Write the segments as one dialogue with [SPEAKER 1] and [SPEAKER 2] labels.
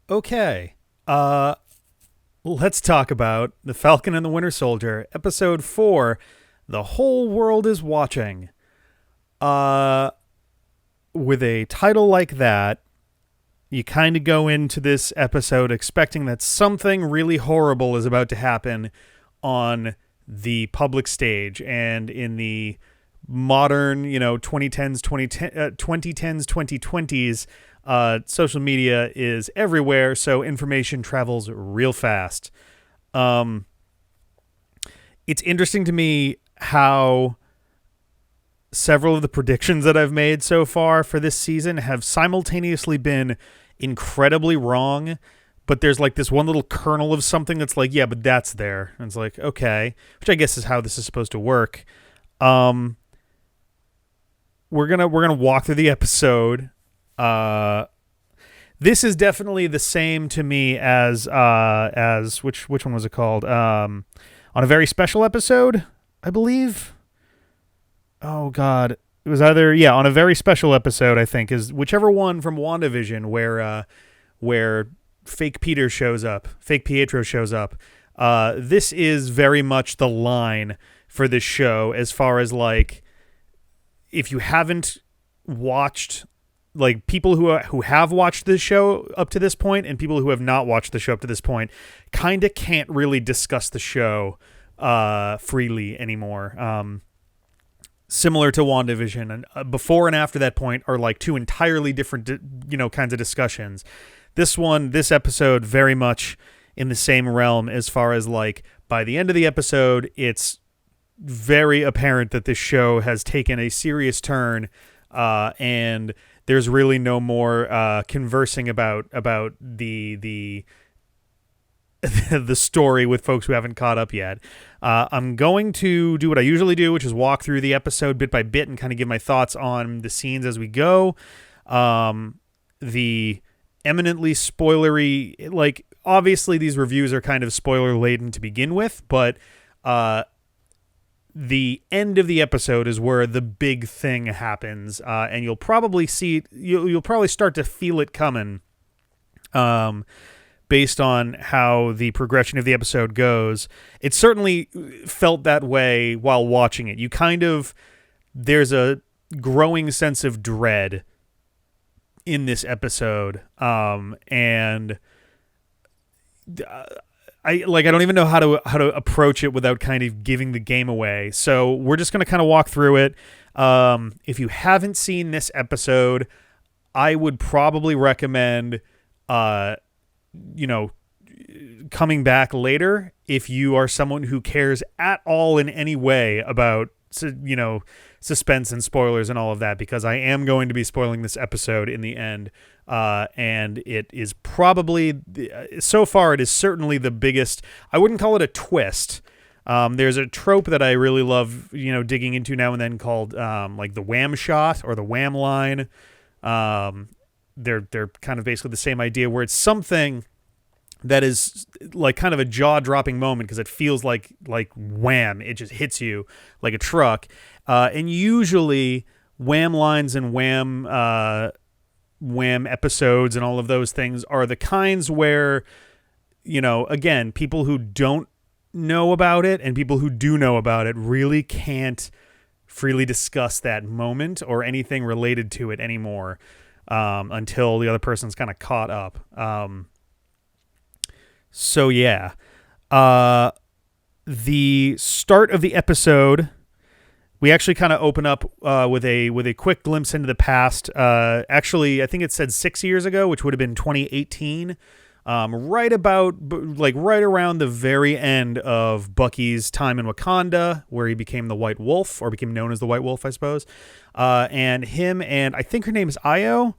[SPEAKER 1] Okay. Let's talk about The Falcon and the Winter Soldier, episode 4, The Whole World is Watching. Uh with a title like that, you kind of go into this episode expecting that something really horrible is about to happen on the public stage and in the modern, 2020s, social media is everywhere, so information travels real fast. Um, it's interesting to me how several of the predictions that I've made so far for this season have simultaneously been incredibly wrong, but there's like this one little kernel of something that's like, yeah, but that's there. And it's like, okay, which I guess is how this is supposed to work. Um, we're gonna walk through the episode. This is definitely the same to me as which one was it called? On a very special episode, I believe. Oh God, it was either on a very special episode. I think is whichever one from WandaVision where fake Peter shows up, fake Pietro shows up. This is very much the line for this show as far as like if you haven't watched, like people who have watched this show up to this point and people who have not watched the show up to this point kind of can't really discuss the show freely anymore. Similar to WandaVision, and before and after that point are like two entirely different kinds of discussions. This episode very much in the same realm as far as like by the end of the episode it's very apparent that this show has taken a serious turn, and there's really no more conversing about the the story with folks who haven't caught up yet. I'm going to do what I usually do, which is walk through the episode bit by bit and kind of give my thoughts on the scenes as we go. The eminently spoilery, like obviously these reviews are kind of spoiler laden to begin with, but the end of the episode is where the big thing happens, and you'll probably you'll probably start to feel it coming. Based on how the progression of the episode goes. It certainly felt that way while watching it. There's a growing sense of dread in this episode. And I don't even know how to approach it without kind of giving the game away. So we're just going to kind of walk through it. If you haven't seen this episode, I would probably recommend, coming back later if you are someone who cares at all in any way about, suspense and spoilers and all of that, because I am going to be spoiling this episode in the end. And it is probably, so far, it is certainly the biggest. I wouldn't call it a twist. There's a trope that I really love, digging into now and then called, like the wham shot or the wham line. They're kind of basically the same idea where it's something that is like kind of a jaw-dropping moment because it feels like wham, it just hits you like a truck. And usually wham lines and wham episodes and all of those things are the kinds where, again, people who don't know about it and people who do know about it really can't freely discuss that moment or anything related to it anymore. Until the other person's kind of caught up. The start of the episode, we actually kind of open up with a quick glimpse into the past. Actually, I think it said 6 years ago, which would have been 2018. Right around the very end of Bucky's time in Wakanda, where he became the White Wolf, or became known as the White Wolf, I suppose. And him and I think her name is Io,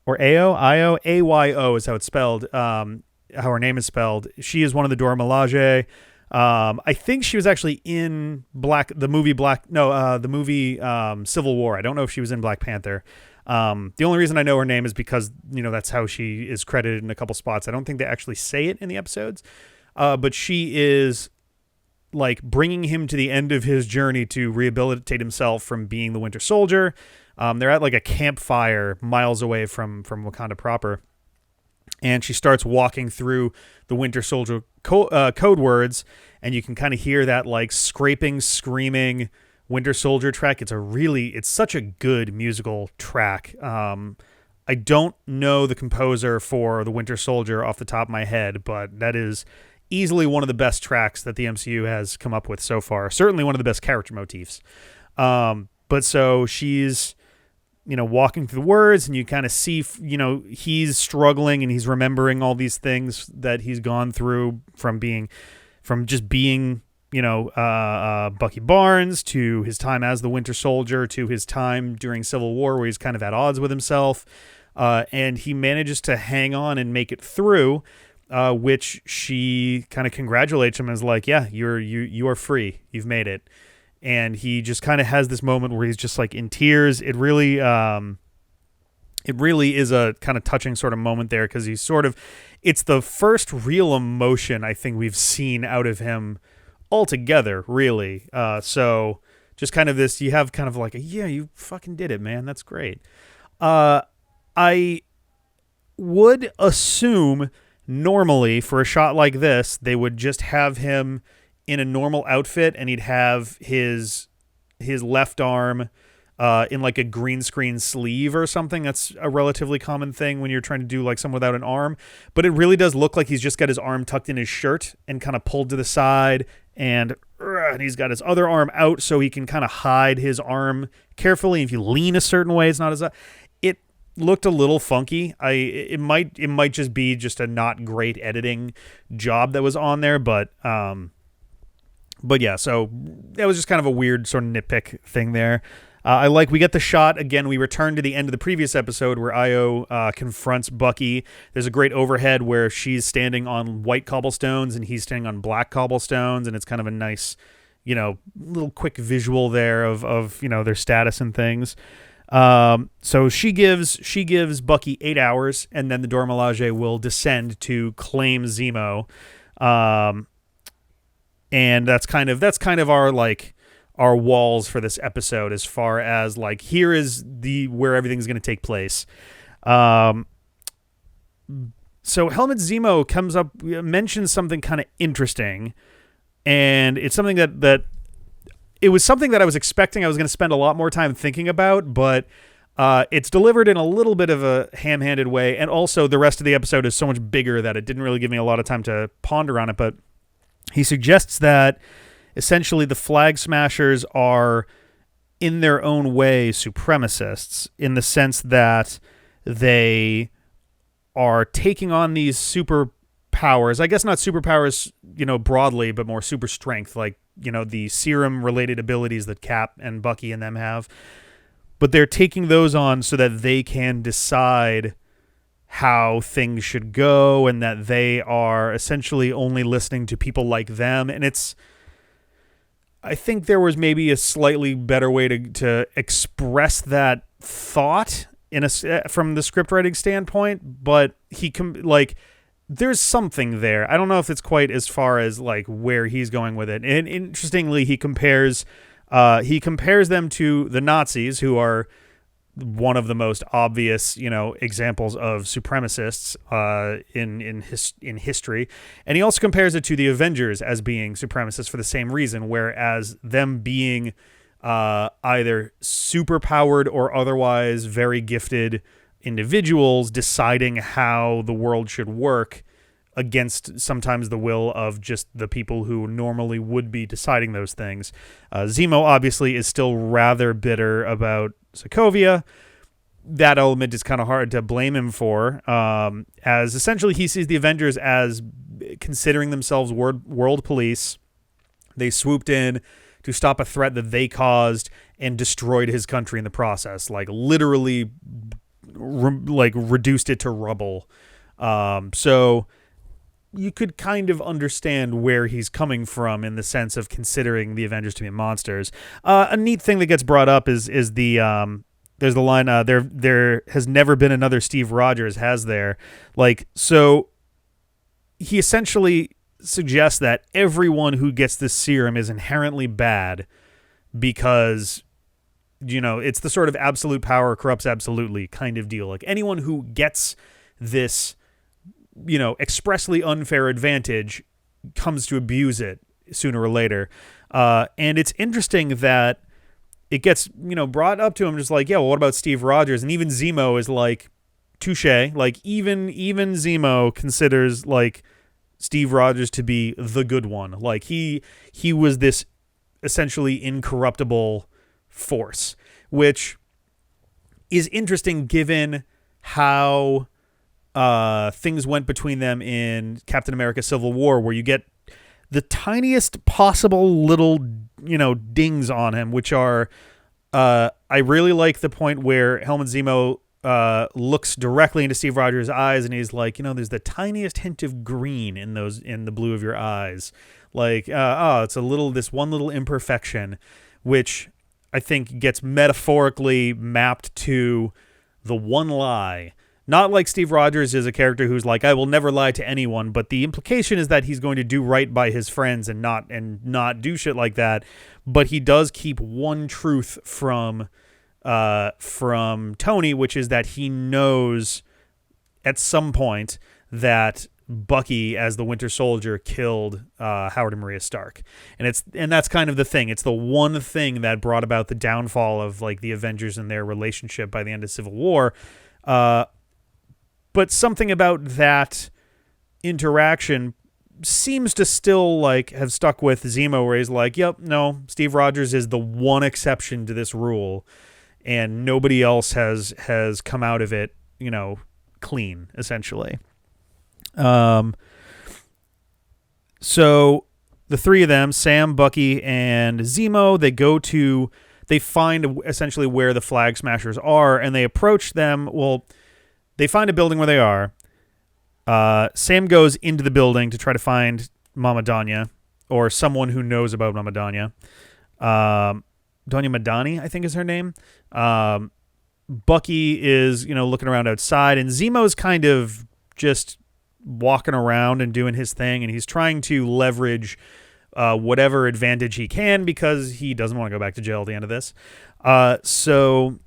[SPEAKER 1] or Ayo, Ayo is how it's spelled. How her name is spelled. She is one of the Dora Milaje. I think she was actually in the movie Civil War. I don't know if she was in Black Panther. The only reason I know her name is because, that's how she is credited in a couple spots. I don't think they actually say it in the episodes. But she is like bringing him to the end of his journey to rehabilitate himself from being the Winter Soldier. They're at like a campfire miles away from Wakanda proper. and she starts walking through the Winter Soldier code words, and you can kind of hear that like scraping, screaming Winter Soldier track. It's such a good musical track. I don't know the composer for the Winter Soldier off the top of my head, but that is easily one of the best tracks that the MCU has come up with so far. Certainly one of the best character motifs. But so she's, walking through the words, and you kind of see, he's struggling and he's remembering all these things that he's gone through from just being, Bucky Barnes, to his time as the Winter Soldier, to his time during Civil War where he's kind of at odds with himself. And he manages to hang on and make it through, which she kind of congratulates him and is like, yeah, you are free. You've made it. And he just kind of has this moment where he's just like in tears. It really is a kind of touching sort of moment there, because it's the first real emotion I think we've seen out of him altogether, really. So just kind of this, you have kind of like, yeah, you fucking did it, man. That's great. I would assume normally for a shot like this, they would just have him in a normal outfit, and he'd have his left arm in like a green screen sleeve or something. That's a relatively common thing when you're trying to do like someone without an arm. But it really does look like he's just got his arm tucked in his shirt and kind of pulled to the side, and he's got his other arm out so he can kind of hide his arm carefully. If you lean a certain way, it's not as... It looked a little funky. It might just be just a not great editing job that was on there, but yeah, so that was just kind of a weird sort of nitpick thing there. We get the shot again. We return to the end of the previous episode where Io confronts Bucky. There's a great overhead where she's standing on white cobblestones and he's standing on black cobblestones, and it's kind of a nice, little quick visual there of their status and things. So she gives Bucky 8 hours, and then the Dora Milaje will descend to claim Zemo. And that's kind of our walls for this episode, as far as like, here is where everything's going to take place. So Helmut Zemo mentions something kind of interesting, and it's something that it was something that I was expecting I was going to spend a lot more time thinking about, but it's delivered in a little bit of a ham-handed way, and also the rest of the episode is so much bigger that it didn't really give me a lot of time to ponder on it. But he suggests that essentially the Flag Smashers are, in their own way, supremacists, in the sense that they are taking on these superpowers. I guess not superpowers, broadly, but more super strength, like, the serum-related abilities that Cap and Bucky and them have. But they're taking those on so that they can decide how things should go, and that they are essentially only listening to people like them. And I think there was maybe a slightly better way to express that thought from the script writing standpoint, but there's something there. I don't know if it's quite as far as like where he's going with it. And interestingly, he compares them to the Nazis, who are one of the most obvious, examples of supremacists in history. And he also compares it to the Avengers as being supremacists for the same reason, whereas them being either superpowered or otherwise very gifted individuals deciding how the world should work against sometimes the will of just the people who normally would be deciding those things. Zemo obviously is still rather bitter about Sokovia. That element is kind of hard to blame him for, as essentially he sees the Avengers as considering themselves world police. They swooped in to stop a threat that they caused and destroyed his country in the process, like literally reduced it to rubble. So you could kind of understand where he's coming from in the sense of considering the Avengers to be monsters. A neat thing that gets brought up is there's the line, there has never been another Steve Rogers, has there? So he essentially suggests that everyone who gets this serum is inherently bad because, it's the sort of absolute power corrupts absolutely kind of deal. Like anyone who gets this expressly unfair advantage comes to abuse it sooner or later. And it's interesting that it gets, brought up to him just like, yeah, well, what about Steve Rogers? And even Zemo is like, touche. Like even Zemo considers like Steve Rogers to be the good one. Like he was this essentially incorruptible force, which is interesting given how things went between them in Captain America Civil War, where you get the tiniest possible little, dings on him, which are, I really like the point where Helmut Zemo looks directly into Steve Rogers' eyes, and he's like, there's the tiniest hint of green in the blue of your eyes. Like, it's this one little imperfection, which I think gets metaphorically mapped to the one lie. Not like Steve Rogers is a character who's like, I will never lie to anyone, but the implication is that he's going to do right by his friends and not do shit like that. But he does keep one truth from Tony, which is that he knows at some point that Bucky, as the Winter Soldier, killed Howard and Maria Stark, and that's kind of the thing. It's the one thing that brought about the downfall of like the Avengers and their relationship by the end of Civil War. But something about that interaction seems to still like have stuck with Zemo, where he's like, yep, no, Steve Rogers is the one exception to this rule, and nobody else has come out of it, clean, essentially. So the three of them, Sam, Bucky, and Zemo, they find essentially where the Flag Smashers are, and they approach them. Well, they find a building where they are. Sam goes into the building to try to find Mama Donya, or someone who knows about Mama Donya. Donya Madani, I think is her name. Bucky is, looking around outside, and Zemo's kind of just walking around and doing his thing, and he's trying to leverage whatever advantage he can because he doesn't want to go back to jail at the end of this. So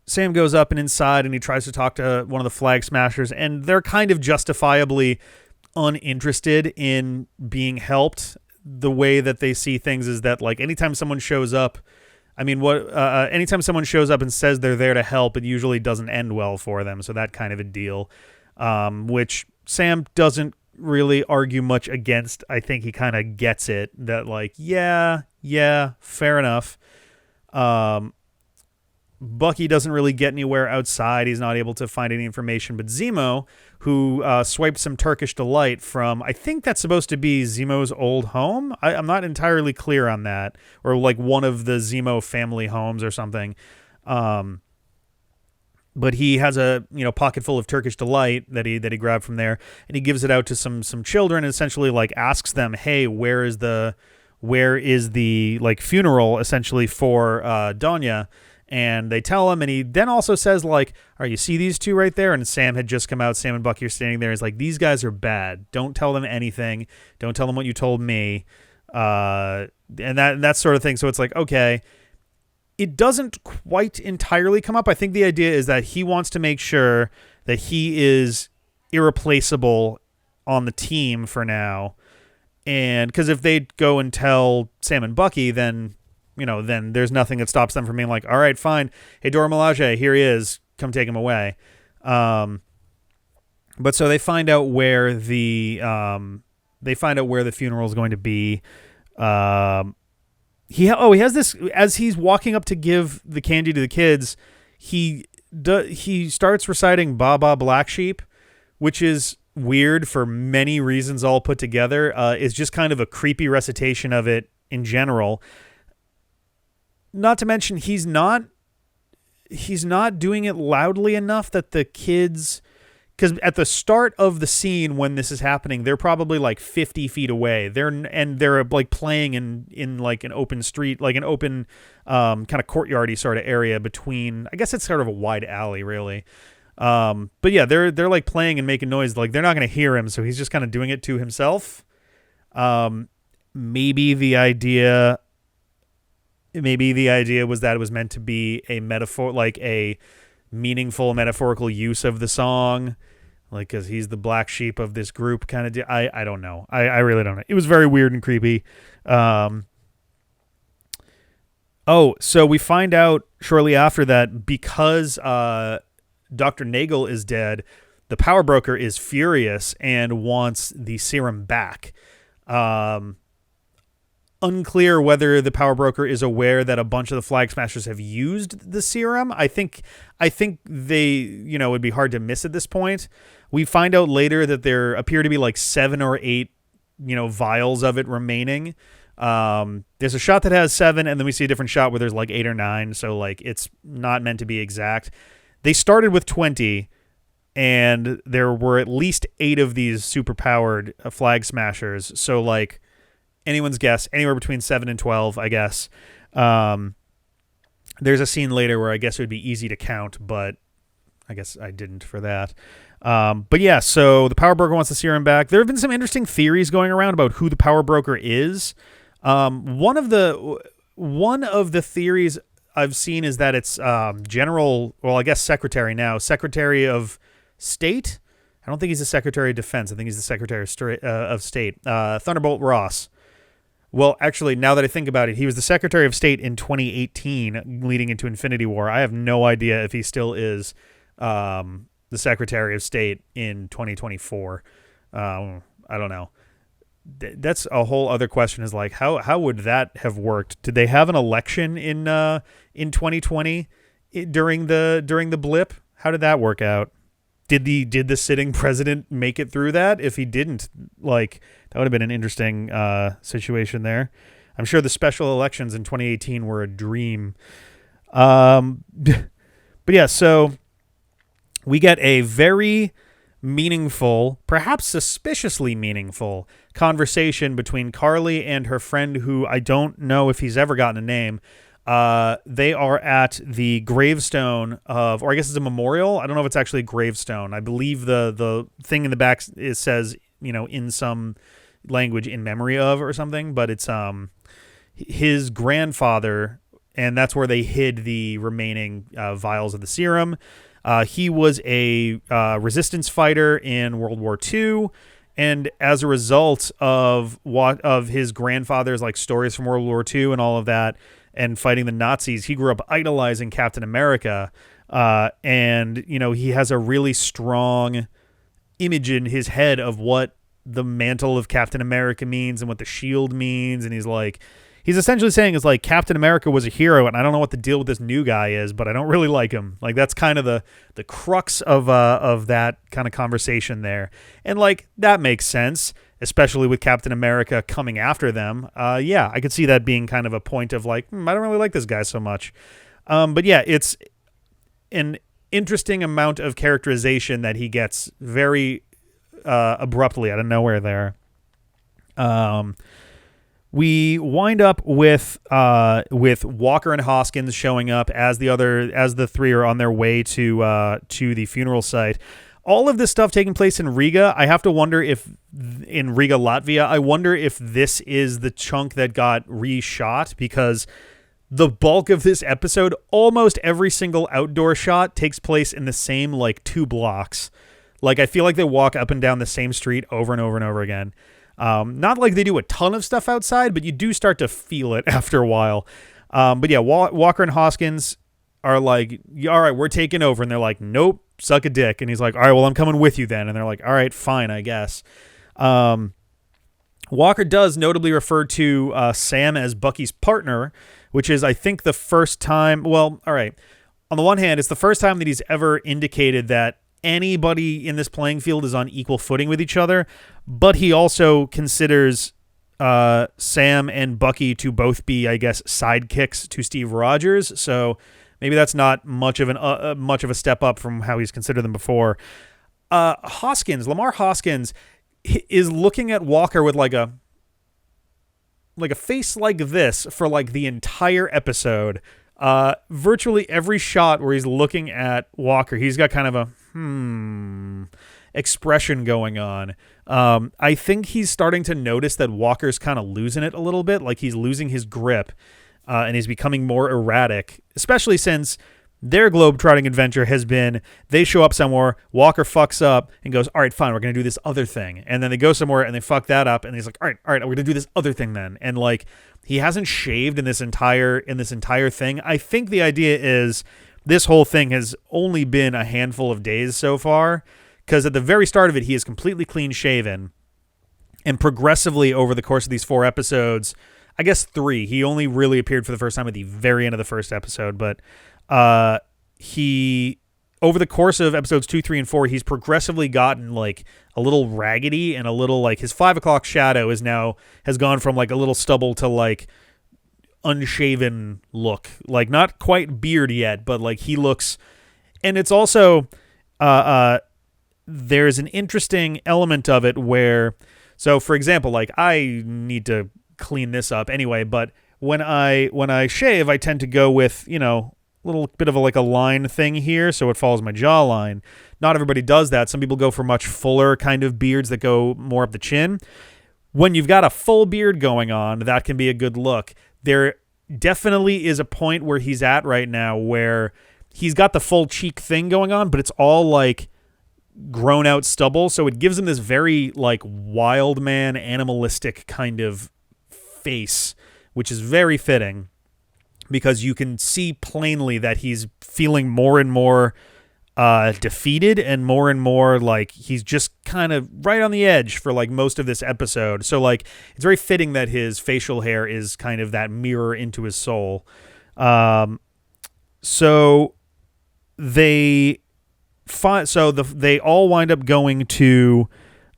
[SPEAKER 1] Sam goes up and inside, and he tries to talk to one of the Flag Smashers, and they're kind of justifiably uninterested in being helped. The way that they see things is that, like, anytime someone shows up, anytime someone shows up and says they're there to help, it usually doesn't end well for them. So that kind of a deal, which Sam doesn't really argue much against. I think he kind of gets it that, like, yeah, fair enough. Bucky doesn't really get anywhere outside. He's not able to find any information. But Zemo, who swiped some Turkish Delight from, I think that's supposed to be Zemo's old home. I'm not entirely clear on that. Or like one of the Zemo family homes or something. But he has a pocket full of Turkish Delight that he grabbed from there, and he gives it out to some children, and essentially like asks them, hey, where is the like funeral essentially for Donya? And they tell him, and he then also says, like, all right, you see these two right there? And Sam had just come out. Sam and Bucky are standing there. He's like, these guys are bad. Don't tell them anything. Don't tell them what you told me. And that sort of thing. So it's like, okay. It doesn't quite entirely come up. I think the idea is that he wants to make sure that he is irreplaceable on the team for now. And because if they go and tell Sam and Bucky, then there's nothing that stops them from being like, all right, fine. Hey, Dora Milaje, here he is. Come take him away. But so they find out where the funeral is going to be. He has this, as he's walking up to give the candy to the kids, he starts reciting Baba Black Sheep, which is weird for many reasons all put together. It's just kind of a creepy recitation of it in general. Not to mention, he's not doing it loudly enough that the kids, because at the start of the scene when this is happening, they're probably like 50 feet away. They're like playing in like an open street, like an open kind of courtyardy sort of area between. I guess it's sort of a wide alley, really. But yeah, they're like playing and making noise. Like they're not going to hear him, so he's just kind of doing it to himself. Maybe the idea was that it was meant to be a metaphor, like a meaningful metaphorical use of the song. like because he's the black sheep of this group kind of. I don't know. I really don't know. It was very weird and creepy. So we find out shortly after that because Dr. Nagel is dead, the power broker is furious and wants the serum back. Unclear whether the power broker is aware that a bunch of the Flag Smashers have used the serum. I think they, it'd be hard to miss at this point. We find out later that there appear to be like 7 or 8, vials of it remaining. There's a shot that has 7, and then we see a different shot where there's like 8 or 9. So like it's not meant to be exact. They started with 20, and there were at least 8 of these super-powered Flag Smashers. So like anyone's guess, anywhere between 7 and 12, I guess. There's a scene later where I guess it would be easy to count, but I guess I didn't for that. But yeah, so the power broker wants the serum back. There have been some interesting theories going around about who the power broker is. One of the theories I've seen is that it's Secretary of State. I don't think he's the Secretary of Defense. I think he's the Secretary of State. Thunderbolt Ross. Well, actually, now that I think about it, he was the Secretary of State in 2018, leading into Infinity War. I have no idea if he still is the Secretary of State in 2024. I don't know. That's a whole other question. Is like how would that have worked? Did they have an election in 2020 during the blip? How did that work out? Did the sitting president make it through that? If he didn't, like, that would have been an interesting situation there. I'm sure the special elections in 2018 were a dream. But yeah, so we get a very meaningful, perhaps suspiciously meaningful, conversation between Carly and her friend, who I don't know if he's ever gotten a name. They are at the gravestone of, or I guess it's a memorial. I don't know if it's actually a gravestone. I believe the thing in the back says, in some language, in memory of or something, but it's his grandfather, and that's where they hid the remaining vials of the serum. He was a resistance fighter in World War II, and as a result of his grandfather's like stories from World War II and all of that, and fighting the Nazis, he grew up idolizing Captain America, and he has a really strong image in his head of what the mantle of Captain America means and what the shield means, and he's essentially saying is like Captain America was a hero, and I don't know what the deal with this new guy is, but I don't really like him. Like that's kind of the crux of that kind of conversation there, and like that makes sense, especially with Captain America coming after them. Yeah, I could see that being kind of a point of like, I don't really like this guy so much. But yeah, it's an interesting amount of characterization that he gets very abruptly out of nowhere there. We wind up with Walker and Hoskins showing up as the three are on their way to the funeral site. All of this stuff taking place in Riga. I have to wonder if in Riga, Latvia, I wonder if this is the chunk that got reshot, because the bulk of this episode, almost every single outdoor shot takes place in the same like 2 blocks. Like I feel like they walk up and down the same street over and over and over again. Not like they do a ton of stuff outside, but you do start to feel it after a while. But yeah, Walker and Hoskins are like, all right, we're taking over. And they're like, nope, suck a dick. And he's like, all right, well, I'm coming with you then. And they're like, all right, fine, I guess. Walker does notably refer to Sam as Bucky's partner, which is, I think, the first time. Well, all right. On the one hand, it's the first time that he's ever indicated that anybody in this playing field is on equal footing with each other, but he also considers Sam and Bucky to both be, I guess, sidekicks to Steve Rogers. So maybe that's not much of a step up from how he's considered them before. Lamar Hoskins is looking at Walker with like a face like this for like the entire episode. Virtually every shot where he's looking at Walker, he's got kind of a expression going on. I think he's starting to notice that Walker's kind of losing it a little bit, like he's losing his grip, and he's becoming more erratic, especially since Their globetrotting adventure has been they show up somewhere, Walker fucks up and goes, all right, fine, we're going to do this other thing. And then they go somewhere and they fuck that up. And he's like, all right, we're going to do this other thing then. And like, he hasn't shaved in this entire thing. I think the idea is this whole thing has only been a handful of days so far, because at the very start of it, he is completely clean shaven. And progressively over the course of these 4 episodes, I guess 3, he only really appeared for the first time at the very end of the first episode, but he, over the course of episodes 2, 3, and 4, he's progressively gotten like a little raggedy and a little like his 5 o'clock shadow has gone from like a little stubble to like unshaven look, like not quite beard yet, but like he looks, and it's also, there's an interesting element of it where, so for example, like I need to clean this up anyway, but when I shave, I tend to go with, a little bit of a line thing here, so it follows my jawline. Not everybody does that. Some people go for much fuller kind of beards that go more up the chin. When you've got a full beard going on, that can be a good look. There definitely is a point where he's at right now where he's got the full cheek thing going on, but it's all like grown out stubble, so it gives him this very like wild man, animalistic kind of face, which is very fitting, because you can see plainly that he's feeling more and more defeated and more like he's just kind of right on the edge for like most of this episode. So like it's very fitting that his facial hair is kind of that mirror into his soul. So they all wind up going to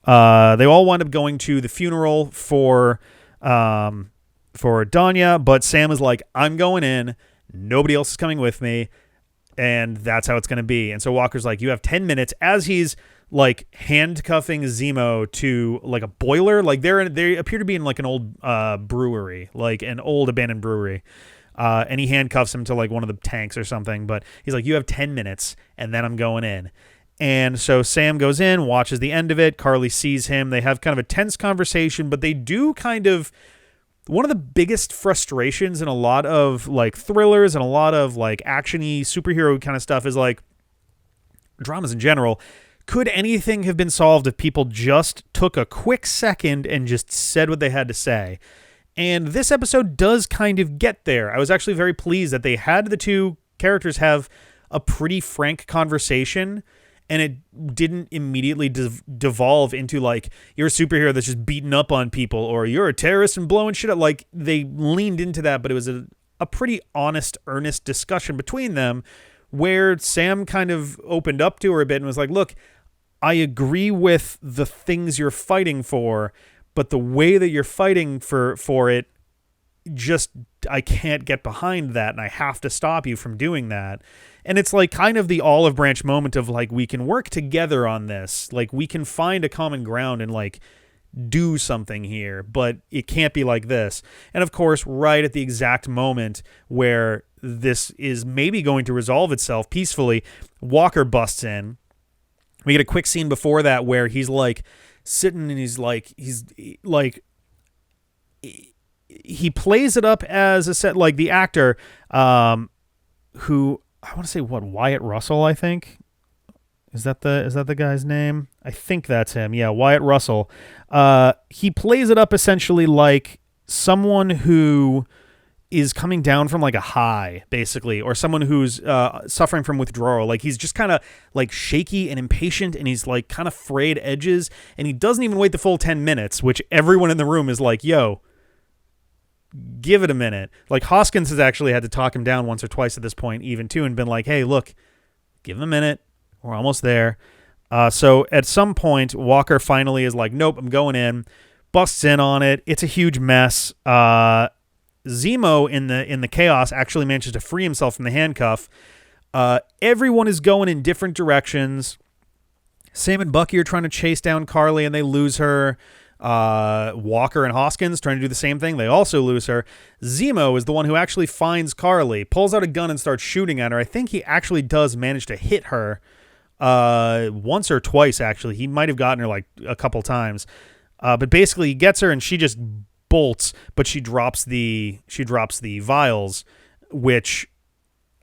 [SPEAKER 1] the funeral for Danya, but Sam is like, I'm going in, nobody else is coming with me, and that's how it's going to be. And so Walker's like, you have 10 minutes, as he's like handcuffing Zemo to like a boiler. Like they appear to be in like an old brewery, like an old abandoned brewery. And he handcuffs him to like one of the tanks or something, but he's like, you have 10 minutes and then I'm going in. And so Sam goes in, watches the end of it. Carly sees him. They have kind of a tense conversation, but they do kind of, one of the biggest frustrations in a lot of like thrillers and a lot of like action-y superhero kind of stuff is like dramas in general. Could anything have been solved if people just took a quick second and just said what they had to say? And this episode does kind of get there. I was actually very pleased that they had the two characters have a pretty frank conversation, and it didn't immediately devolve into like, you're a superhero that's just beating up on people, or you're a terrorist and blowing shit up. Like, they leaned into that, but it was a pretty honest, earnest discussion between them, where Sam kind of opened up to her a bit and was like, look, I agree with the things you're fighting for, but the way that you're fighting for it, just, I can't get behind that, and I have to stop you from doing that. And it's like kind of the olive branch moment of like, we can work together on this. Like, we can find a common ground and like do something here, but it can't be like this. And of course, right at the exact moment where this is maybe going to resolve itself peacefully, Walker busts in. We get a quick scene before that where he's like sitting and he's like he plays it up as a set, like the actor who, I want to say Wyatt Russell, I think. Is that the guy's name? I think that's him. Yeah, Wyatt Russell. He plays it up essentially like someone who is coming down from like a high, basically, or someone who's suffering from withdrawal. Like, he's just kind of like shaky and impatient, and he's like kind of frayed edges, and he doesn't even wait the full 10 minutes, which everyone in the room is like, yo, give it a minute. Like, Hoskins has actually had to talk him down once or twice at this point, even too, and been like, hey, look, give him a minute. We're almost there. So at some point, Walker finally is like, nope, I'm going in. Busts in on it. It's a huge mess. Zemo in the chaos actually manages to free himself from the handcuff. Everyone is going in different directions. Sam and Bucky are trying to chase down Carly, and they lose her. Walker and Hoskins trying to do the same thing. They also lose her. Zemo is the one who actually finds Carly, pulls out a gun and starts shooting at her. I think he actually does manage to hit her once or twice, actually. He might have gotten her like a couple times. But basically he gets her and she just bolts, but she drops the vials, which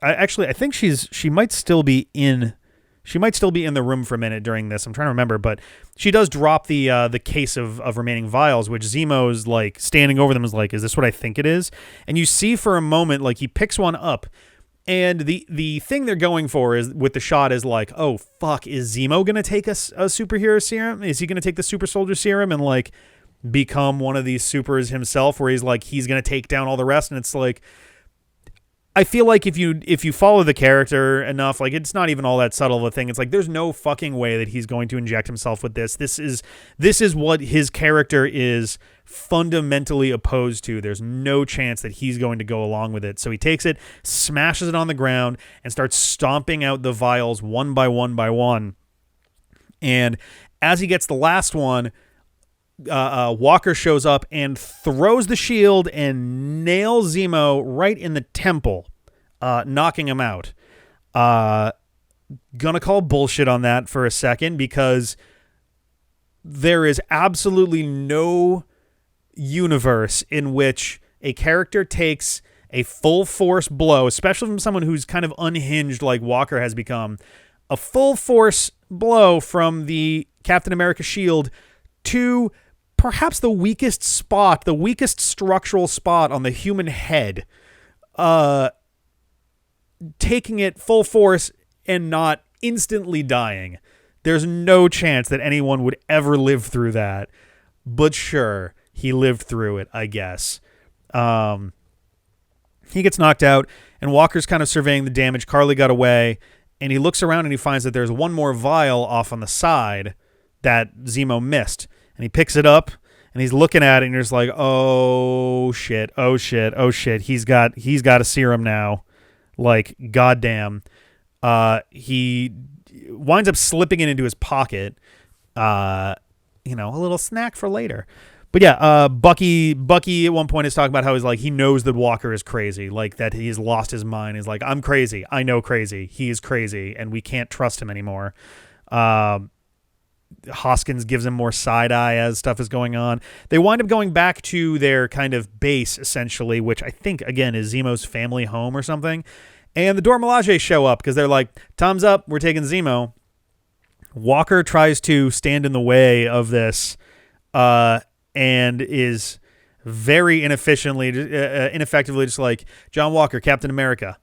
[SPEAKER 1] I think she might still be in. She might still be in the room for a minute during this. I'm trying to remember, but she does drop the case of remaining vials, which Zemo's like standing over them is like, is this what I think it is? And you see for a moment, like he picks one up, and the thing they're going for is with the shot is like, oh fuck, is Zemo gonna take a superhero serum? Is he gonna take the super soldier serum and like become one of these supers himself, where he's like he's gonna take down all the rest? And it's like, I feel like if you follow the character enough, like it's not even all that subtle of a thing. It's like there's no fucking way that he's going to inject himself with this. This is what his character is fundamentally opposed to. There's no chance that he's going to go along with it. So he takes it, smashes it on the ground, and starts stomping out the vials one by one by one. And as he gets the last one, Walker shows up and throws the shield and nails Zemo right in the temple, knocking him out. Gonna call bullshit on that for a second, because there is absolutely no universe in which a character takes a full force blow, especially from someone who's kind of unhinged like Walker has become, a full force blow from the Captain America shield to perhaps the weakest spot, the weakest structural spot on the human head, taking it full force and not instantly dying. There's no chance that anyone would ever live through that. But sure, he lived through it, I guess. He gets knocked out, and Walker's kind of surveying the damage. Karli got away, and he looks around and he finds that there's one more vial off on the side that Zemo missed. And he picks it up, and he's looking at it, and you're just like, oh shit, oh shit, oh shit. He's got a serum now. Like, goddamn. He winds up slipping it into his pocket. A little snack for later. But yeah, Bucky at one point is talking about how he's like, he knows that Walker is crazy, like that he's lost his mind. He's like, I'm crazy. I know crazy. He's crazy, and we can't trust him anymore. Hoskins gives him more side eye as stuff is going on. They wind up going back to their kind of base, essentially, which I think, again, is Zemo's family home or something. And the Dora Milaje show up because they're like, time's up, we're taking Zemo. Walker tries to stand in the way of this and is very ineffectively just like, John Walker, Captain America.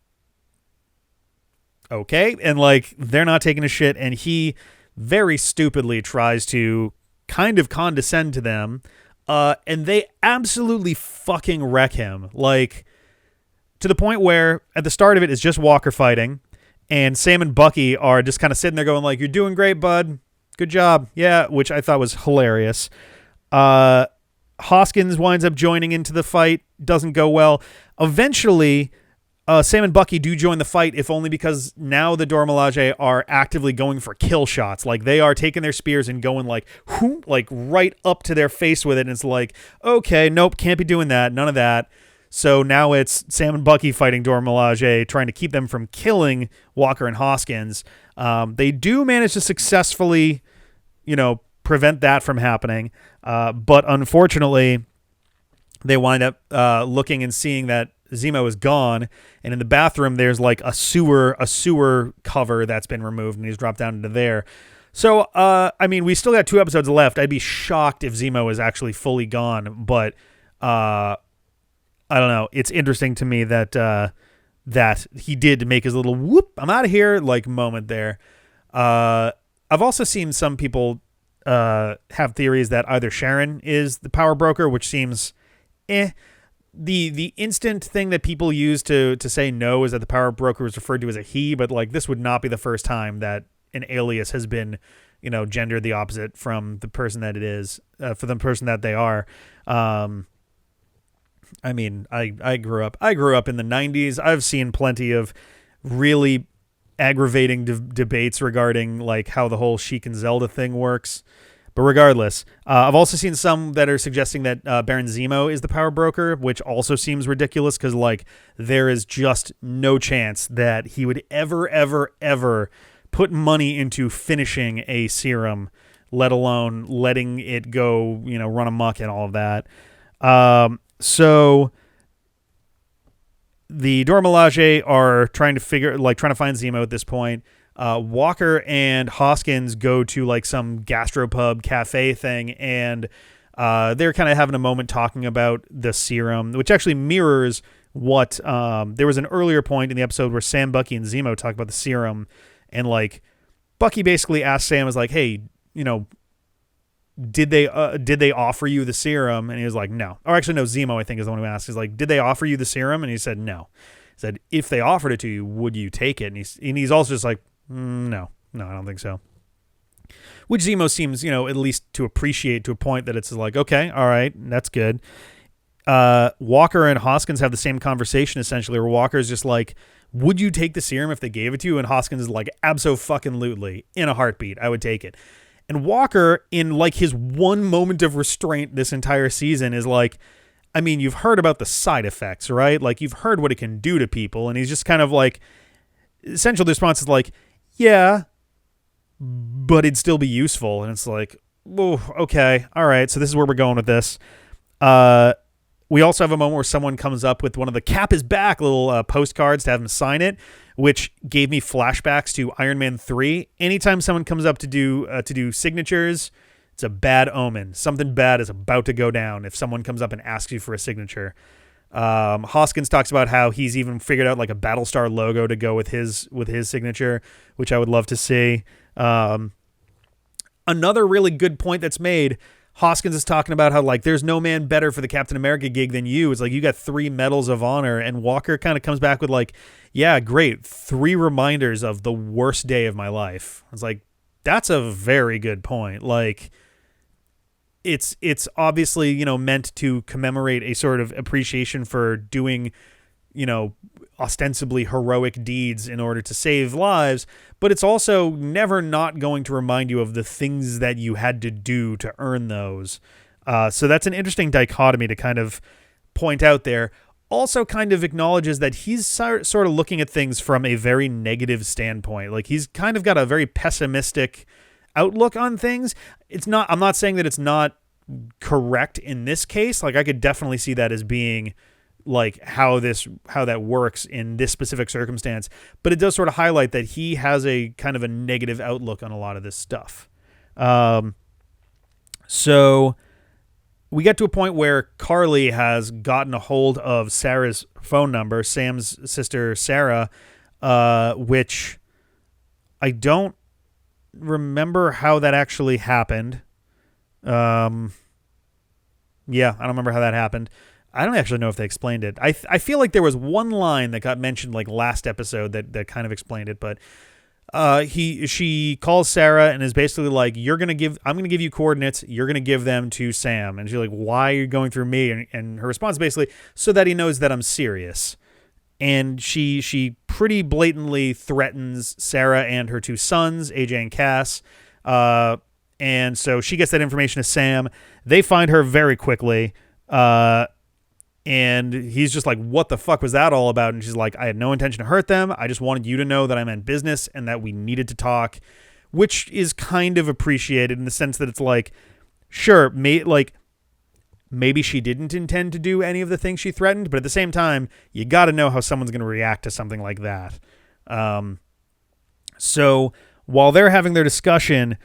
[SPEAKER 1] Okay. And like, they're not taking a shit, and he very stupidly tries to kind of condescend to them, and they absolutely fucking wreck him, like to the point where at the start of it is just Walker fighting, and Sam and Bucky are just kind of sitting there going like, you're doing great, bud, good job, yeah, which I thought was hilarious. Hoskins winds up joining into the fight, doesn't go well. Eventually Sam and Bucky do join the fight, if only because now the Dora Milaje are actively going for kill shots. Like, they are taking their spears and going like right up to their face with it. And it's like, okay, nope, can't be doing that. None of that. So now it's Sam and Bucky fighting Dora Milaje, trying to keep them from killing Walker and Hoskins. They do manage to successfully, prevent that from happening. But unfortunately, they wind up looking and seeing that Zemo is gone, and in the bathroom there's like a sewer cover that's been removed, and he's dropped down into there. So we still got 2 episodes left. I'd be shocked if Zemo is actually fully gone, but I don't know. It's interesting to me that that he did make his little whoop, I'm out of here like moment there. I've also seen some people have theories that either Sharon is the power broker, which seems the instant thing that people use to say no is that the power broker is referred to as a he, but like this would not be the first time that an alias has been, gendered the opposite from the person that it is, for the person that they are. I grew up in the 90s. I've seen plenty of really aggravating debates regarding like how the whole Sheik and Zelda thing works. But regardless, I've also seen some that are suggesting that Baron Zemo is the power broker, which also seems ridiculous because, like, there is just no chance that he would ever put money into finishing a serum, let alone letting it go, run amok and all of that. So the Dora Milaje are trying to find Zemo at this point. Walker and Hoskins go to like some gastropub cafe thing, and they're kind of having a moment talking about the serum, which actually mirrors what there was an earlier point in the episode where Sam, Bucky, and Zemo talk about the serum, and like Bucky basically asked Sam, was like, hey, did they offer you the serum? And he was like, no. Or actually, no, Zemo, I think, is the one who asked. He's like, did they offer you the serum? And he said, no. He said, if they offered it to you, would you take it? And he's also just like, no, I don't think so. Which Zemo seems, at least to appreciate to a point that it's like, okay, all right, that's good. Walker and Hoskins have the same conversation, essentially, where Walker's just like, would you take the serum if they gave it to you? And Hoskins is like, abso-fucking-lutely, in a heartbeat, I would take it. And Walker, in like his one moment of restraint this entire season, is like, I mean, you've heard about the side effects, right? Like, you've heard what it can do to people. And he's just kind of like, essentially the response is like, yeah, but it'd still be useful. And it's like, oh, okay, all right. So this is where we're going with this. We also have a moment where someone comes up with one of the Cap is back little postcards to have him sign it, which gave me flashbacks to Iron Man 3. Anytime someone comes up to do signatures, it's a bad omen. Something bad is about to go down if someone comes up and asks you for a signature. Hoskins talks about how he's even figured out like a Battlestar logo to go with his signature, which I would love to see. Another really good point that's made, Hoskins is talking about how like there's no man better for the Captain America gig than you. It's like you got 3 medals of honor, and Walker kind of comes back with like, yeah, great, 3 reminders of the worst day of my life. It's like, that's a very good point. Like, it's obviously, meant to commemorate a sort of appreciation for doing, ostensibly heroic deeds in order to save lives, but it's also never not going to remind you of the things that you had to do to earn those. So that's an interesting dichotomy to kind of point out there. Also kind of acknowledges that he's sort of looking at things from a very negative standpoint. Like, he's kind of got a very pessimistic outlook on things. I'm not saying that it's not correct in this case. Like, I could definitely see that as being like how that works in this specific circumstance, but it does sort of highlight that he has a kind of a negative outlook on a lot of this stuff. So we get to a point where Carly has gotten a hold of Sarah's phone number, Sam's sister Sarah, which I don't remember how that actually happened. I don't remember how that happened. I don't actually know if they explained it. I feel like there was one line that got mentioned like last episode that kind of explained it, but she calls Sarah and is basically like, I'm going to give you coordinates. You're going to give them to Sam. And she's like, why are you going through me? And her response is basically, so that he knows that I'm serious. And she pretty blatantly threatens Sarah and her 2 sons, AJ and Cass. And so she gets that information to Sam. They find her very quickly. And he's just like, what the fuck was that all about? And she's like, I had no intention to hurt them. I just wanted you to know that I meant business and that we needed to talk, which is kind of appreciated in the sense that it's like, sure, maybe she didn't intend to do any of the things she threatened, but at the same time, you got to know how someone's going to react to something like that. So while they're having their discussion,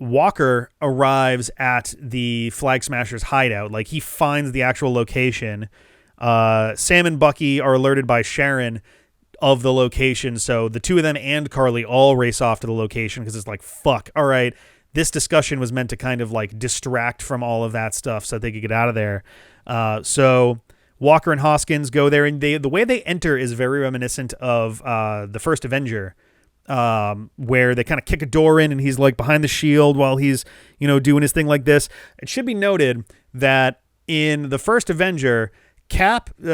[SPEAKER 1] Walker arrives at the Flag Smashers hideout. Like, he finds the actual location. Sam and Bucky are alerted by Sharon of the location. So the 2 of them and Carly all race off to the location because it's like, fuck, all right, this discussion was meant to kind of like distract from all of that stuff so that they could get out of there. So Walker and Hoskins go there, and the way they enter is very reminiscent of the first Avenger, where they kind of kick a door in and he's like behind the shield while he's, doing his thing like this. It should be noted that in the first Avenger,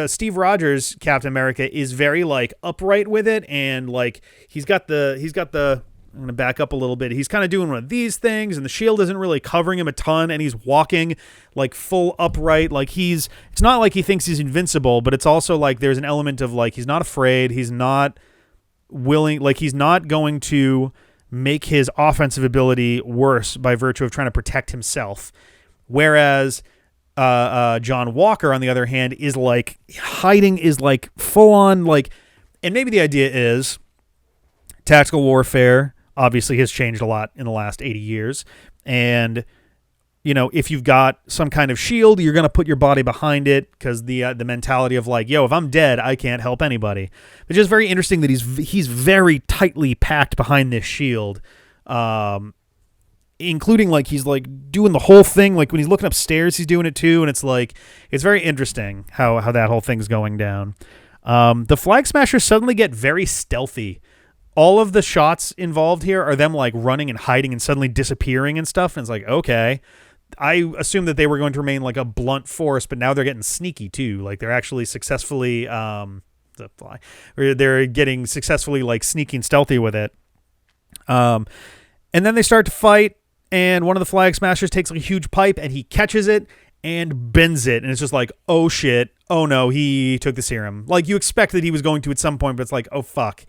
[SPEAKER 1] Steve Rogers, Captain America, is very like upright with it. And like, he's got the, I'm going to back up a little bit. He's kind of doing one of these things and the shield isn't really covering him a ton. And he's walking like full upright. Like it's not like he thinks he's invincible, but it's also like, there's an element of like, he's not afraid. He's not willing, like he's not going to make his offensive ability worse by virtue of trying to protect himself. Whereas John Walker, on the other hand, is like hiding, is like full on like, and maybe the idea is tactical warfare obviously has changed a lot in the last 80 years. And, you know, if you've got some kind of shield, you're going to put your body behind it because the mentality of like, yo, if I'm dead, I can't help anybody. It's just very interesting that he's very tightly packed behind this shield. Including like he's like doing the whole thing, like when he's looking upstairs he's doing it too, and it's like it's very interesting how that whole thing's going down. The Flag Smashers suddenly get very stealthy. All of the shots involved here are them like running and hiding and suddenly disappearing and stuff, and it's like, okay, I assumed that they were going to remain like a blunt force, but now they're getting sneaky too, like they're actually successfully they're getting successfully like sneaky and stealthy with it. And then they start to fight, and one of the Flag Smashers takes like a huge pipe and he catches it and bends it. And it's just like, oh shit. Oh no, he took the serum. Like you expect that he was going to at some point, but it's like, oh fuck.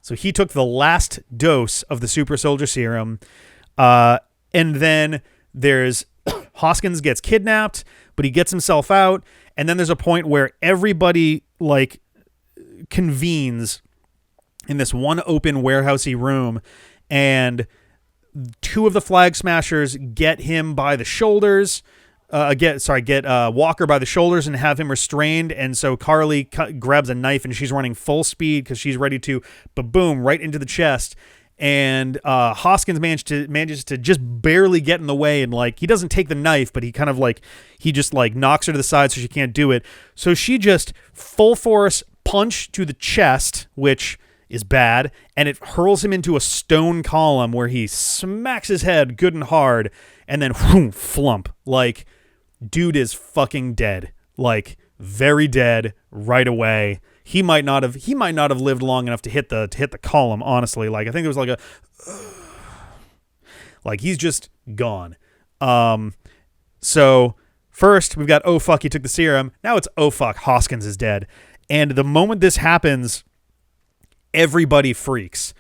[SPEAKER 1] So he took the last dose of the super soldier serum. And then there's Hoskins gets kidnapped, but he gets himself out. And then there's a point where everybody like convenes in this one open warehousey room, and two of the Flag Smashers get him by the shoulders, get Walker by the shoulders and have him restrained. And so Carly grabs a knife and she's running full speed because she's ready to, boom, right into the chest. And Hoskins manages to just barely get in the way, and like he doesn't take the knife, but he kind of like he just like knocks her to the side so she can't do it. So she just full force punch to the chest, which is bad, and it hurls him into a stone column where he smacks his head good and hard, and then whoom, flump. Like, dude is fucking dead. Like, very dead right away. He might not have lived long enough to hit the column, honestly. Like, I think it was like a like he's just gone. So first we've got, oh fuck, he took the serum. Now it's, oh fuck, Hoskins is dead. And the moment this happens, everybody freaks.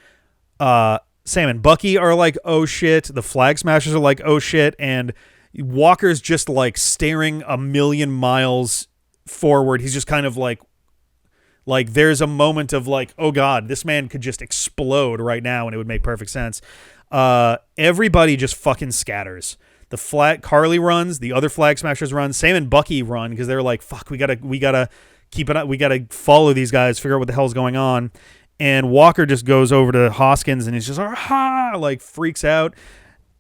[SPEAKER 1] Sam and Bucky are like, oh shit. The Flag Smashers are like, oh shit. And Walker's just like staring a million miles forward. He's just kind of like there's a moment of like, oh god, this man could just explode right now and it would make perfect sense. Everybody just fucking scatters. Carly runs, the other Flag Smashers run, Sam and Bucky run because they're like, fuck, we gotta keep it up. We gotta follow these guys, figure out what the hell's going on. And Walker just goes over to Hoskins and he's just like freaks out.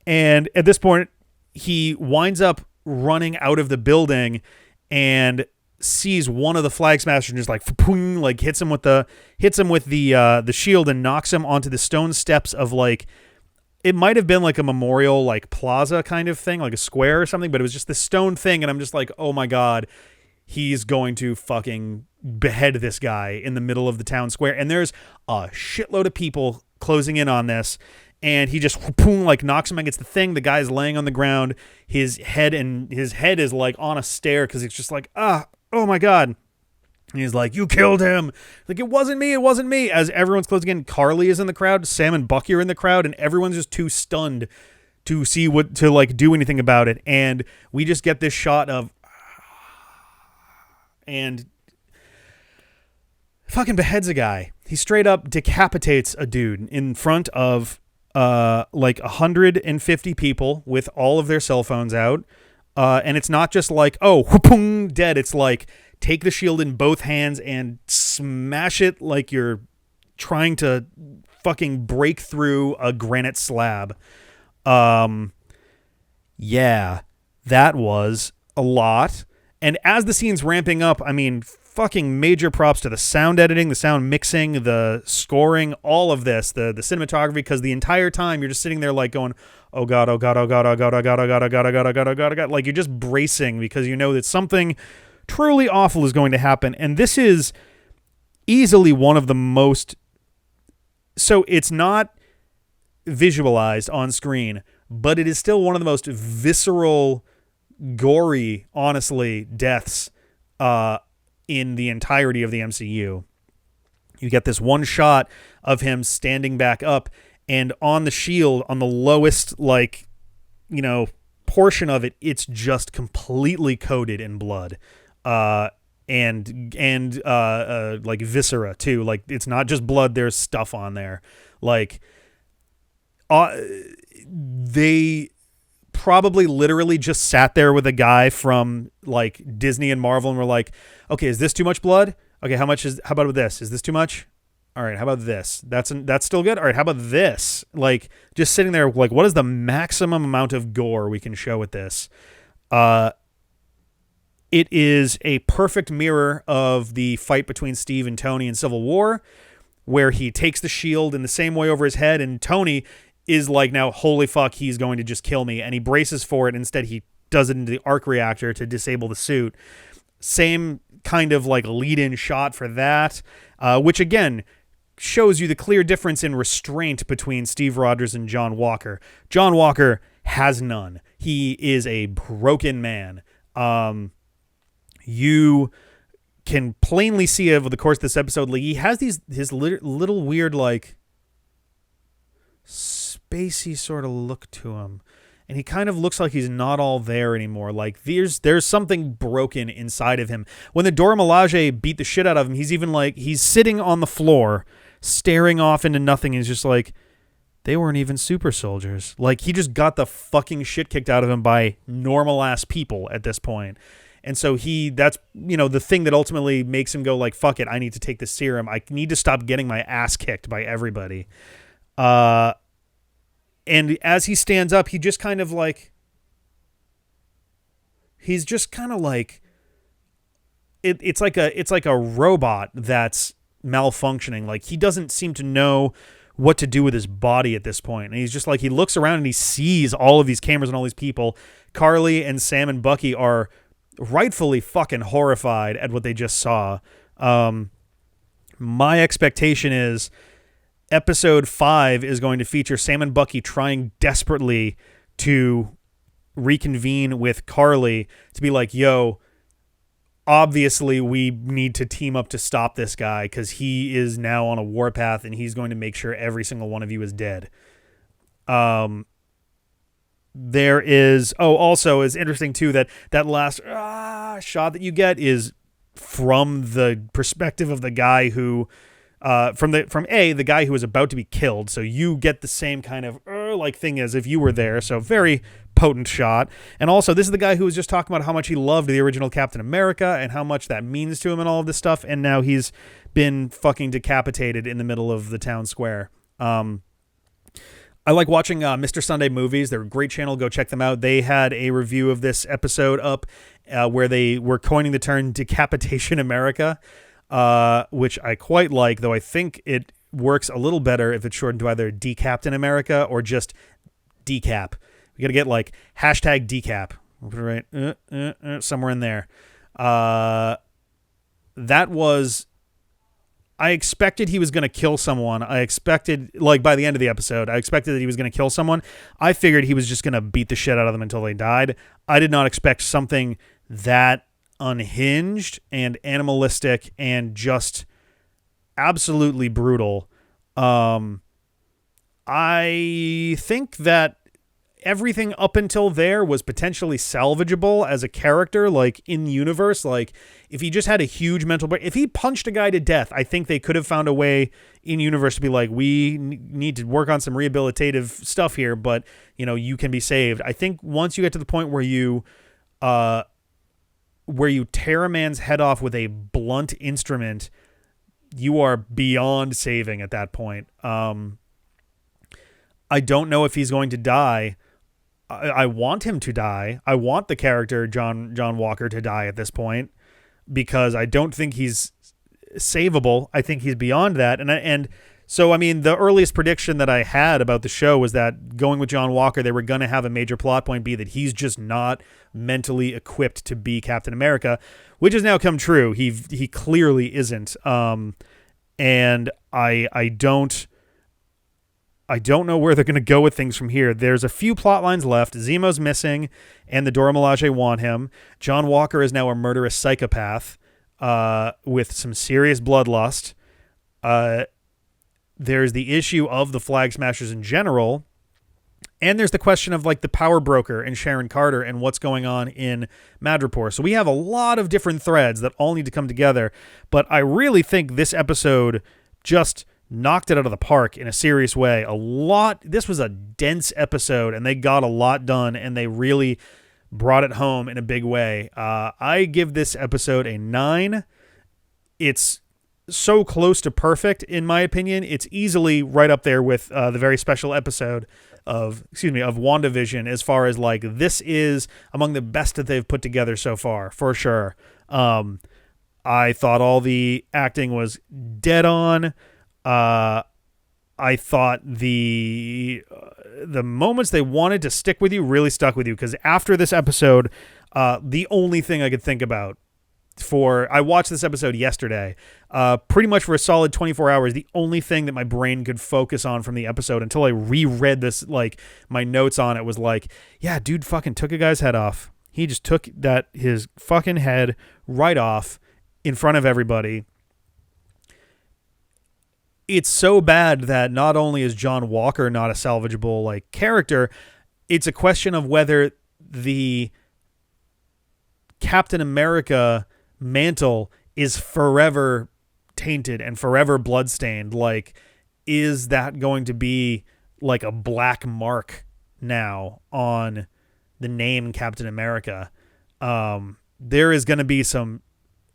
[SPEAKER 1] And at this point, he winds up running out of the building and sees one of the Flag Smashers and just like hits him with the shield and knocks him onto the stone steps of like, it might have been like a memorial like plaza kind of thing, like a square or something, but it was just this stone thing. And I'm just like, oh my god, he's going to fucking behead this guy in the middle of the town square. And there's a shitload of people closing in on this. And he just boom, like knocks him against the thing. The guy's laying on the ground. His head is like on a stair because it's just like, oh my god. And he's like, you killed him. Like, it wasn't me. As everyone's closing in, Carly is in the crowd. Sam and Bucky are in the crowd. And everyone's just too stunned to see what to like do anything about it. And we just get this shot of and fucking beheads a guy. He straight up decapitates a dude in front of like 150 people with all of their cell phones out. And it's not just like, oh, whoopung, dead. It's like, take the shield in both hands and smash it like you're trying to fucking break through a granite slab. Yeah, that was a lot. And as the scene's ramping up, I mean, fucking major props to the sound editing, the sound mixing, the scoring, all of this, the cinematography, because the entire time you're just sitting there like going, oh god, oh god, oh god, oh god, oh god, oh god, oh god, oh god, oh god, oh god, oh god. Like, you're just bracing because you know that something truly awful is going to happen. And this is easily one of the most, so it's not visualized on screen, but it is still one of the most visceral, gory, honestly, deaths in the entirety of the MCU. You get this one shot of him standing back up, and on the shield, on the lowest, like, you know, portion of it, it's just completely coated in blood. And like viscera too. Like, it's not just blood, there's stuff on there. Like, they probably literally just sat there with a guy from like Disney and Marvel and were like, okay, is this too much blood? Okay, how about with this? Is this too much? All right, how about this? That's still good. All right, how about this? Like, just sitting there, like, what is the maximum amount of gore we can show with this? It is a perfect mirror of the fight between Steve and Tony in Civil War, where he takes the shield in the same way over his head, and Tony is like, now, holy fuck, he's going to just kill me, and he braces for it. Instead, he does it into the arc reactor to disable the suit. Same kind of like lead-in shot for that, which again shows you the clear difference in restraint between Steve Rogers and John Walker. John Walker has none. He is a broken man. You can plainly see over the course of this episode, like, he has his little weird, like, spacey sort of look to him, and he kind of looks like he's not all there anymore. Like, there's something broken inside of him. When the Dora Milaje beat the shit out of him, he's even like, he's sitting on the floor staring off into nothing, and he's just like, they weren't even super soldiers. Like, he just got the fucking shit kicked out of him by normal ass people at this point. And so that's, the thing that ultimately makes him go like, fuck it, I need to take this serum. I need to stop getting my ass kicked by everybody. And as he stands up, he just kind of like, he's just kind of like, it's like a robot that's malfunctioning. Like, he doesn't seem to know what to do with his body at this point. And he's just like, he looks around and he sees all of these cameras and all these people. Karli and Sam and Bucky are rightfully fucking horrified at what they just saw. My expectation is episode 5 is going to feature Sam and Bucky trying desperately to reconvene with Karli to be like, yo, obviously we need to team up to stop this guy because he is now on a warpath and he's going to make sure every single one of you is dead. There is, also is interesting too that last shot that you get is from the perspective of the guy who, from the guy who was about to be killed. So you get the same kind of like thing as if you were there. So very potent shot. And also, this is the guy who was just talking about how much he loved the original Captain America and how much that means to him and all of this stuff. And now he's been fucking decapitated in the middle of the town square. I like watching Mr. Sunday Movies. They're a great channel. Go check them out. They had a review of this episode up where they were coining the term Decapitation America, which I quite like, though I think it works a little better if it's shortened to either Decaptain America or just Decap. We got to get like hashtag Decap. We'll put it right somewhere in there. That was... I expected he was going to kill someone. I expected, like, by the end of the episode, I expected that he was going to kill someone. I figured he was just going to beat the shit out of them until they died. I did not expect something that unhinged and animalistic and just absolutely brutal. I think that everything up until there was potentially salvageable as a character, like in the universe. Like, if he just had a huge mental break, if he punched a guy to death, I think they could have found a way in universe to be like, we need to work on some rehabilitative stuff here, but you can be saved. I think once you get to the point where you tear a man's head off with a blunt instrument, you are beyond saving at that point. I don't know if he's going to die. I want him to die. I want the character John Walker to die at this point because I don't think he's savable. I think he's beyond that. And so, I mean, the earliest prediction that I had about the show was that going with John Walker, they were going to have a major plot point be that he's just not mentally equipped to be Captain America, which has now come true. He clearly isn't. And I don't know where they're going to go with things from here. There's a few plot lines left. Zemo's missing, and the Dora Milaje want him. John Walker is now a murderous psychopath with some serious bloodlust. There's the issue of the Flag Smashers in general, And there's the question of like the power broker and Sharon Carter and what's going on in Madripoor. So we have a lot of different threads that all need to come together. But I really think this episode just knocked it out of the park in a serious way. This was a dense episode, and they got a lot done, and they really brought it home in a big way. I give this episode a 9. It's so close to perfect, in my opinion. It's easily right up there with the very special episode of WandaVision, as far as like, this is among the best that they've put together so far, for sure. I thought all the acting was dead on. I thought the moments they wanted to stick with you really stuck with you, because after this episode, the only thing I could think about I watched this episode yesterday, pretty much for a solid 24 hours. The only thing that my brain could focus on from the episode until I reread this, like my notes on it, was like, yeah, dude fucking took a guy's head off. He just took his fucking head right off in front of everybody. It's so bad that not only is John Walker not a salvageable like character, it's a question of whether the Captain America mantle is forever tainted and forever bloodstained. Like, is that going to be like a black mark now on the name Captain America? There is going to be some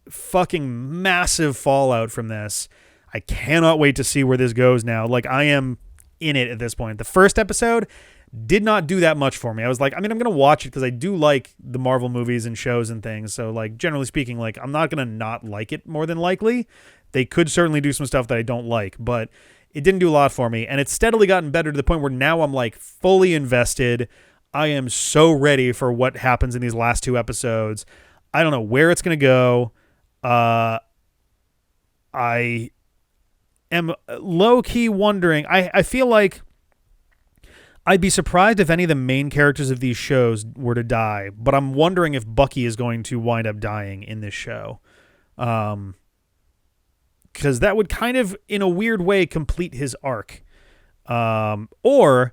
[SPEAKER 1] fucking massive fallout from this. I cannot wait to see where this goes now. Like, I am in it at this point. The first episode did not do that much for me. I was like, I'm going to watch it because I do like the Marvel movies and shows and things. So, like, generally speaking, like, I'm not going to not like it more than likely. They could certainly do some stuff that I don't like, but it didn't do a lot for me. And it's steadily gotten better to the point where now I'm, like, fully invested. I am so ready for what happens in these last 2 episodes. I don't know where it's going to go. I am low-key wondering. I feel like I'd be surprised if any of the main characters of these shows were to die, but I'm wondering if Bucky is going to wind up dying in this show. Because that would kind of, in a weird way, complete his arc. Or,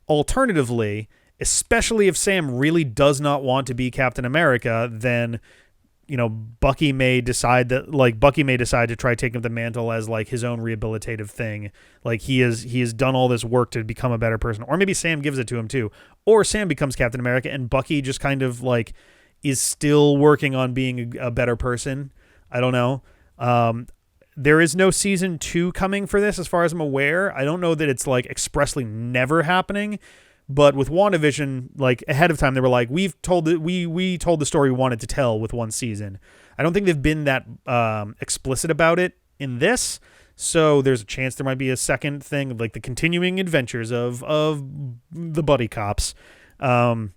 [SPEAKER 1] alternatively, especially if Sam really does not want to be Captain America, then, you know, Bucky may decide to try taking up the mantle as like his own rehabilitative thing. Like he has done all this work to become a better person, or maybe Sam gives it to him too, or Sam becomes Captain America and Bucky just kind of like is still working on being a better person. I don't know. There is no season 2 coming for this, as far as I'm aware. I don't know that it's like expressly never happening. But with WandaVision, like ahead of time, they were like, we told the story we wanted to tell with one season. I don't think they've been that explicit about it in this. So there's a chance there might be a second thing, like the continuing adventures of the buddy cops. But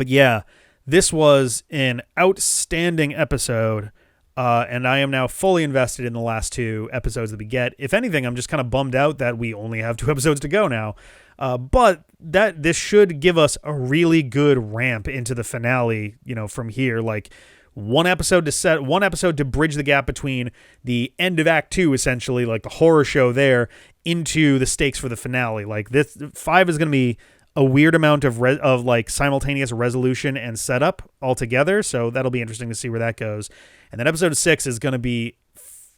[SPEAKER 1] yeah, this was an outstanding episode. And I am now fully invested in the last 2 episodes that we get. If anything, I'm just kind of bummed out that we only have 2 episodes to go now. But this should give us a really good ramp into the finale, you know, from here. Like one episode to bridge the gap between the end of Act 2, essentially, like the horror show there, into the stakes for the finale. Like this 5 is going to be a weird amount of like simultaneous resolution and setup altogether. So that'll be interesting to see where that goes. And then episode 6 is going to be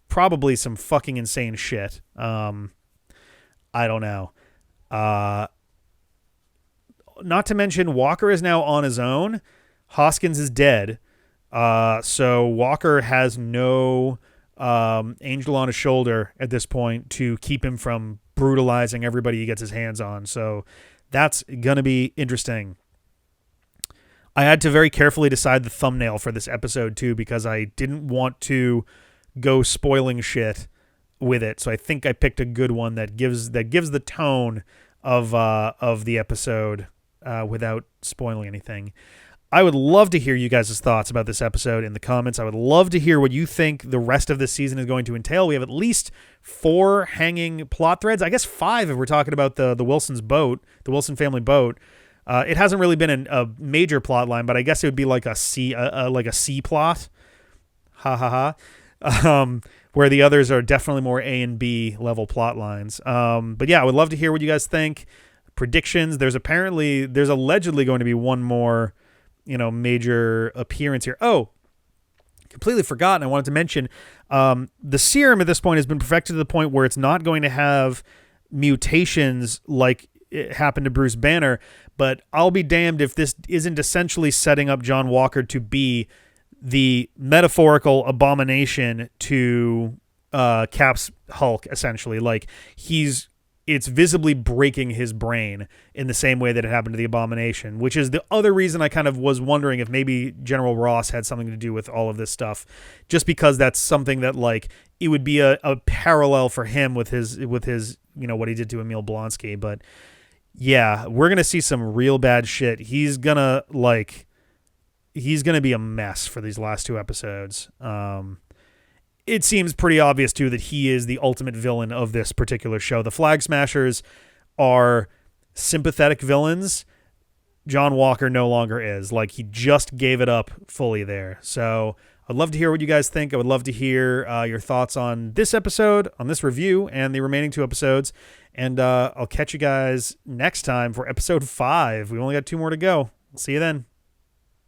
[SPEAKER 1] probably some fucking insane shit. I don't know. Not to mention Walker is now on his own. Hoskins is dead. So Walker has no angel on his shoulder at this point to keep him from brutalizing everybody he gets his hands on. So that's going to be interesting. I had to very carefully decide the thumbnail for this episode too, because I didn't want to go spoiling shit with it. So I think I picked a good one that gives the tone of the episode without spoiling anything. I would love to hear you guys' thoughts about this episode in the comments. I would love to hear what you think the rest of this season is going to entail. We have at least 4 hanging plot threads. I guess 5 if we're talking about the Wilson's boat, the Wilson family boat. It hasn't really been a major plot line, but I guess it would be like a C plot. Ha ha ha. Where the others are definitely more A and B level plot lines. But yeah, I would love to hear what you guys think. predictions. There's allegedly going to be one more, major appearance here. Oh, completely forgotten. I wanted to mention the serum at this point has been perfected to the point where it's not going to have mutations like it happened to Bruce Banner, but I'll be damned if this isn't essentially setting up John Walker to be the metaphorical abomination to Cap's Hulk, essentially. Like, it's visibly breaking his brain in the same way that it happened to the Abomination, which is the other reason I kind of was wondering if maybe General Ross had something to do with all of this stuff, just because that's something that, like, it would be a parallel for him with his what he did to Emil Blonsky. But yeah, we're going to see some real bad shit. He's going to be a mess for these last 2 episodes. It seems pretty obvious, too, that he is the ultimate villain of this particular show. The Flag Smashers are sympathetic villains. John Walker no longer is. Like, he just gave it up fully there. So I'd love to hear what you guys think. I would love to hear your thoughts on this episode, on this review, and the remaining 2 episodes. And I'll catch you guys next time for episode 5. We only got 2 more to go. See you then.